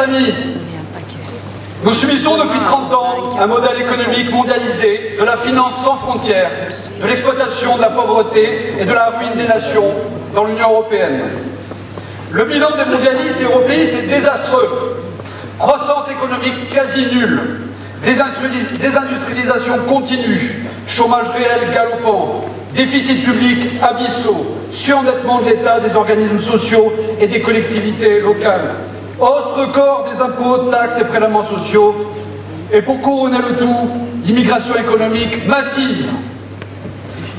amis, nous subissons depuis 30 ans un modèle économique mondialisé, de la finance sans frontières, de l'exploitation de la pauvreté et de la ruine des nations dans l'Union européenne. Le bilan des mondialistes et européistes est désastreux. Croissance économique quasi nulle, désindustrialisation continue, chômage réel galopant, déficit public abyssaux, surendettement de l'État, des organismes sociaux et des collectivités locales, hausse record des impôts, taxes et prélèvements sociaux, et pour couronner le tout, l'immigration économique massive.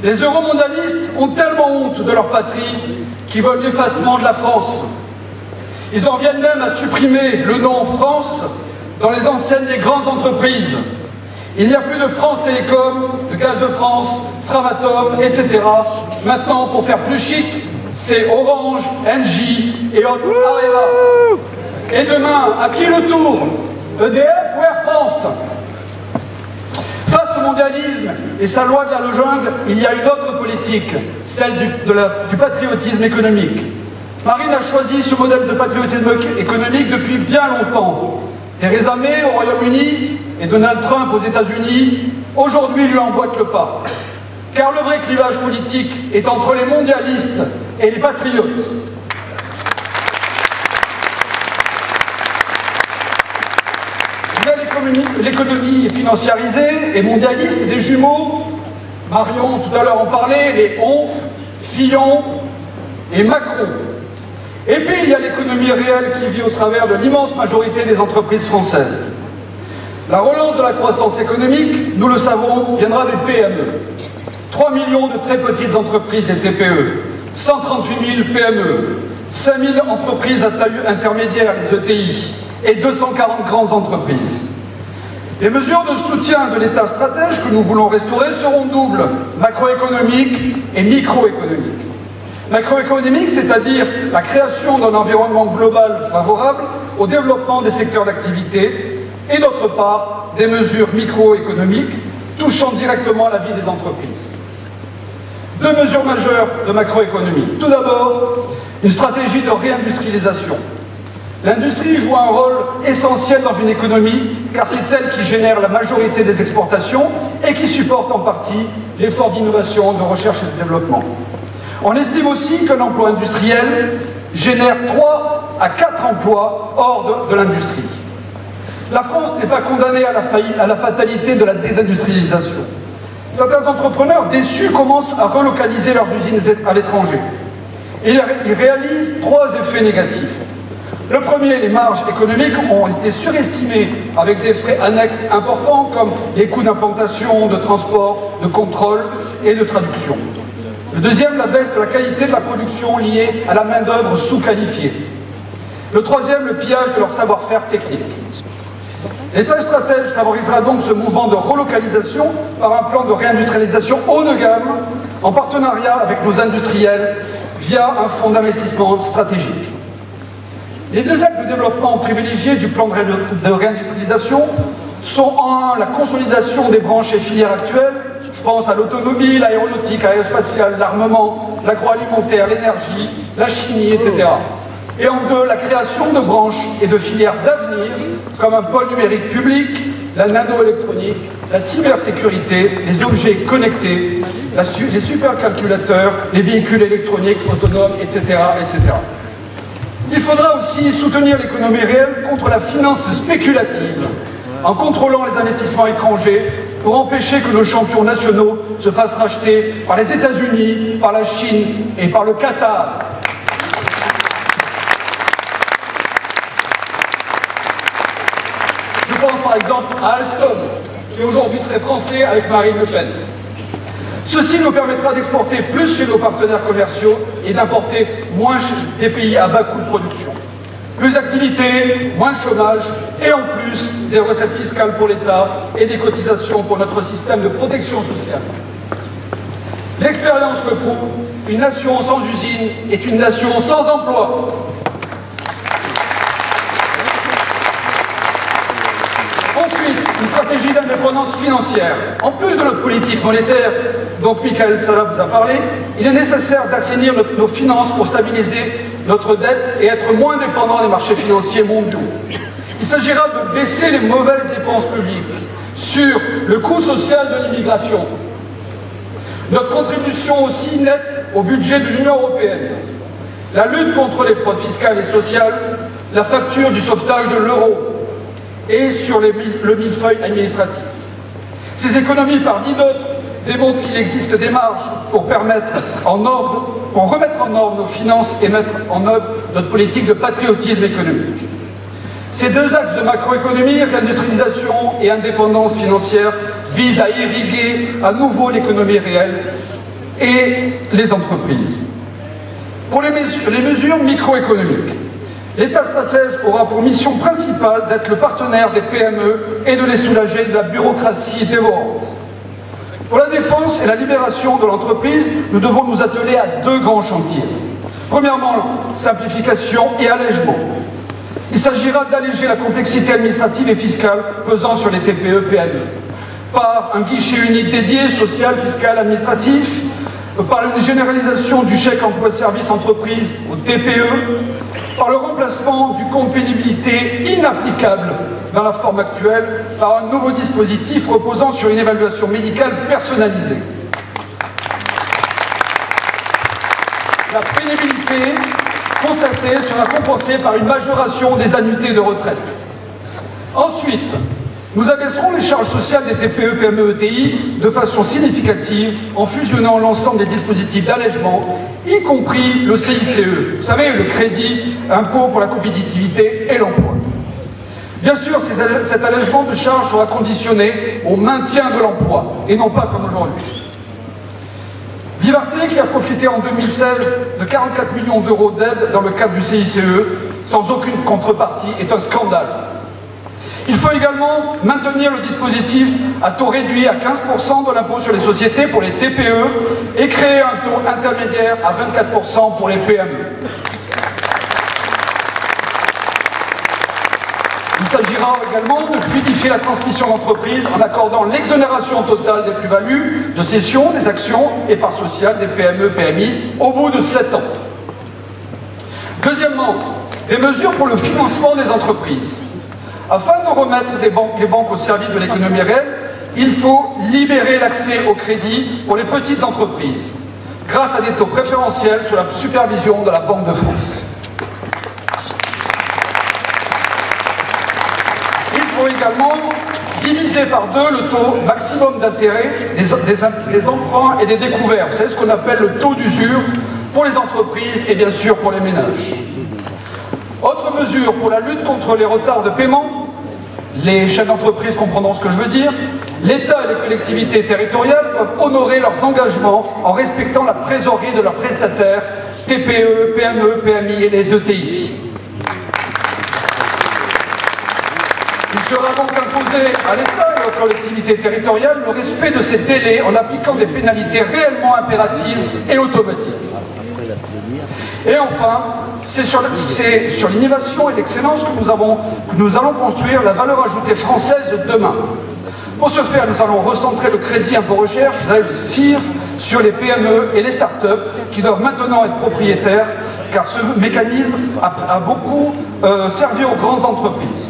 Les euromondialistes ont tellement honte de leur patrie qu'ils veulent l'effacement de la France. Ils en viennent même à supprimer le nom France dans les enseignes des grandes entreprises. Il n'y a plus de France Télécom, de Gaz de France, Framatome, etc. Maintenant, pour faire plus chic, c'est Orange, Engie et autres Areva. Et demain, à qui le tour? EDF ou Air France? Face au mondialisme et sa loi de la jungle, il y a une autre politique, celle du patriotisme économique. Marine a choisi ce modèle de patriotisme économique depuis bien longtemps. Theresa May au Royaume-Uni et Donald Trump aux États-Unis, aujourd'hui lui emboîtent le pas. Car le vrai clivage politique est entre les mondialistes et les patriotes. L'économie est financiarisée et mondialiste, des jumeaux, Marion tout à l'heure en parlait, les On, Fillon et Macron. Et puis il y a l'économie réelle qui vit au travers de l'immense majorité des entreprises françaises. La relance de la croissance économique, nous le savons, viendra des PME. 3 millions de très petites entreprises, les TPE, 138 000 PME, 5 000 entreprises à taille intermédiaire, les ETI, et 240 grandes entreprises. Les mesures de soutien de l'État stratège que nous voulons restaurer seront doubles, macroéconomiques et microéconomiques. Macroéconomique, c'est-à-dire la création d'un environnement global favorable au développement des secteurs d'activité, et d'autre part, des mesures microéconomiques touchant directement à la vie des entreprises. Deux mesures majeures de macroéconomie. Tout d'abord, une stratégie de réindustrialisation. L'industrie joue un rôle essentiel dans une économie, car c'est elle qui génère la majorité des exportations et qui supporte en partie l'effort d'innovation, de recherche et de développement. On estime aussi qu'un emploi industriel génère 3 à 4 emplois hors de l'industrie. La France n'est pas condamnée à la fatalité de la désindustrialisation. Certains entrepreneurs déçus commencent à relocaliser leurs usines à l'étranger. Et ils réalisent 3 effets négatifs. Le premier, les marges économiques ont été surestimées avec des frais annexes importants comme les coûts d'implantation, de transport, de contrôle et de traduction. Le deuxième, la baisse de la qualité de la production liée à la main-d'œuvre sous-qualifiée. Le troisième, le pillage de leur savoir-faire technique. L'État stratège favorisera donc ce mouvement de relocalisation par un plan de réindustrialisation haut de gamme en partenariat avec nos industriels via un fonds d'investissement stratégique. Les deux axes de développement privilégiés du plan de réindustrialisation sont en 1, la consolidation des branches et filières actuelles, je pense à l'automobile, l'aéronautique, l'aérospatiale, l'armement, l'agroalimentaire, l'énergie, la chimie, etc. Et en 2, la création de branches et de filières d'avenir, comme un pôle numérique public, la nanoélectronique, la cybersécurité, les objets connectés, les supercalculateurs, les véhicules électroniques autonomes, etc., etc. Il faudra aussi soutenir l'économie réelle contre la finance spéculative, en contrôlant les investissements étrangers, pour empêcher que nos champions nationaux se fassent racheter par les États-Unis, par la Chine et par le Qatar. Je pense par exemple à Alstom, qui aujourd'hui serait français avec Marine Le Pen. Ceci nous permettra d'exporter plus chez nos partenaires commerciaux et d'importer moins des pays à bas coût de production. Plus d'activité, moins de chômage et en plus des recettes fiscales pour l'État et des cotisations pour notre système de protection sociale. L'expérience le prouve, une nation sans usine est une nation sans emploi. Ensuite, une stratégie d'indépendance financière. En plus de notre politique monétaire, dont Michael Salah vous a parlé, il est nécessaire d'assainir nos finances pour stabiliser notre dette et être moins dépendant des marchés financiers mondiaux. Il s'agira de baisser les mauvaises dépenses publiques sur le coût social de l'immigration, notre contribution aussi nette au budget de l'Union européenne, la lutte contre les fraudes fiscales et sociales, la facture du sauvetage de l'euro et sur le millefeuille administratif. Ces économies, parmi d'autres, démontrent qu'il existe des marges pour remettre en ordre nos finances et mettre en œuvre notre politique de patriotisme économique. Ces deux axes de macroéconomie, réindustrialisation et indépendance financière, visent à irriguer à nouveau l'économie réelle et les entreprises. Pour les mesures microéconomiques, l'État stratège aura pour mission principale d'être le partenaire des PME et de les soulager de la bureaucratie dévorante. Pour la défense et la libération de l'entreprise, nous devons nous atteler à deux grands chantiers. Premièrement, simplification et allègement. Il s'agira d'alléger la complexité administrative et fiscale pesant sur les TPE-PME par un guichet unique dédié, social, fiscal, administratif, par une généralisation du chèque emploi-service entreprise au TPE, par le remplacement du compte pénibilité inapplicable dans la forme actuelle par un nouveau dispositif reposant sur une évaluation médicale personnalisée. La pénibilité constatée sera compensée par une majoration des annuités de retraite. Ensuite, nous abaisserons les charges sociales des TPE, PME, ETI de façon significative en fusionnant l'ensemble des dispositifs d'allègement, y compris le CICE, vous savez, le crédit impôt pour la compétitivité et l'emploi. Bien sûr, cet allègement de charges sera conditionné au maintien de l'emploi, et non pas comme aujourd'hui. Vivarté, qui a profité en 2016 de 44 millions d'euros d'aide dans le cadre du CICE, sans aucune contrepartie, est un scandale. Il faut également maintenir le dispositif à taux réduit à 15% de l'impôt sur les sociétés pour les TPE et créer un taux intermédiaire à 24% pour les PME. Il s'agira également de fluidifier la transmission d'entreprise en accordant l'exonération totale des plus-values de cession des actions et parts sociales des PME-PMI au bout de 7 ans. Deuxièmement, des mesures pour le financement des entreprises. Afin de remettre les banques au service de l'économie réelle, il faut libérer l'accès au crédit pour les petites entreprises, grâce à des taux préférentiels sous la supervision de la Banque de France. Il faut également diviser par deux le taux maximum d'intérêt des emprunts et des découverts. Vous savez ce qu'on appelle le taux d'usure pour les entreprises et bien sûr pour les ménages. Autre mesure pour la lutte contre les retards de paiement, les chefs d'entreprise comprendront ce que je veux dire, l'État et les collectivités territoriales doivent honorer leurs engagements en respectant la trésorerie de leurs prestataires, TPE, PME, PMI et les ETI. Il sera donc imposé à l'État et aux collectivités territoriales le respect de ces délais en appliquant des pénalités réellement impératives et automatiques. Et enfin, c'est sur l'innovation et l'excellence que nous allons construire la valeur ajoutée française de demain. Pour ce faire, nous allons recentrer le crédit impôt recherche, le CIR, sur les PME et les start-up qui doivent maintenant être propriétaires, car ce mécanisme a beaucoup servi aux grandes entreprises.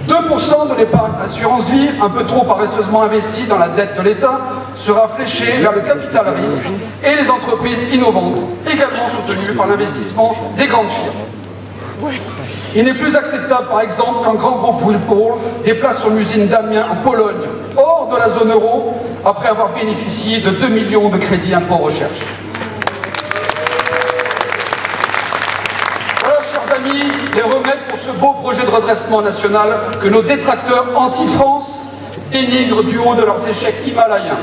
2% de l'épargne assurance vie, un peu trop paresseusement investie dans la dette de l'État, sera fléchée vers le capital risque et les entreprises innovantes, également soutenues par l'investissement des grandes firmes. Il n'est plus acceptable, par exemple, qu'un grand groupe Whirlpool déplace son usine d'Amiens en Pologne, hors de la zone euro, après avoir bénéficié de 2 millions de crédits impôt recherche. Les remèdes pour ce beau projet de redressement national que nos détracteurs anti-France dénigrent du haut de leurs échecs himalayens.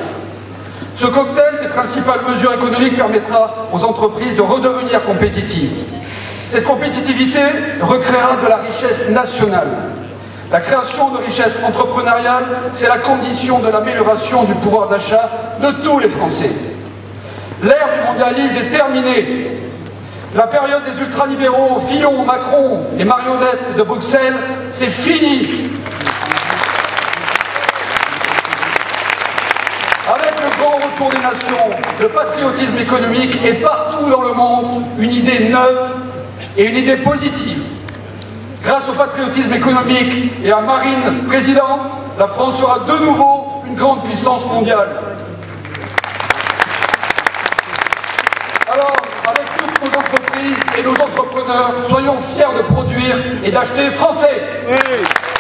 Ce cocktail des principales mesures économiques permettra aux entreprises de redevenir compétitives. Cette compétitivité recréera de la richesse nationale. La création de richesse entrepreneuriale, c'est la condition de l'amélioration du pouvoir d'achat de tous les Français. L'ère du mondialisme est terminée. La période des ultralibéraux, Fillon, Macron, les marionnettes de Bruxelles, c'est fini. Avec le grand retour des nations, le patriotisme économique est partout dans le monde une idée neuve et une idée positive. Grâce au patriotisme économique et à Marine présidente, la France sera de nouveau une grande puissance mondiale. Alors, avec toutes nos entreprises et nos entrepreneurs, soyons fiers de produire et d'acheter français. Oui.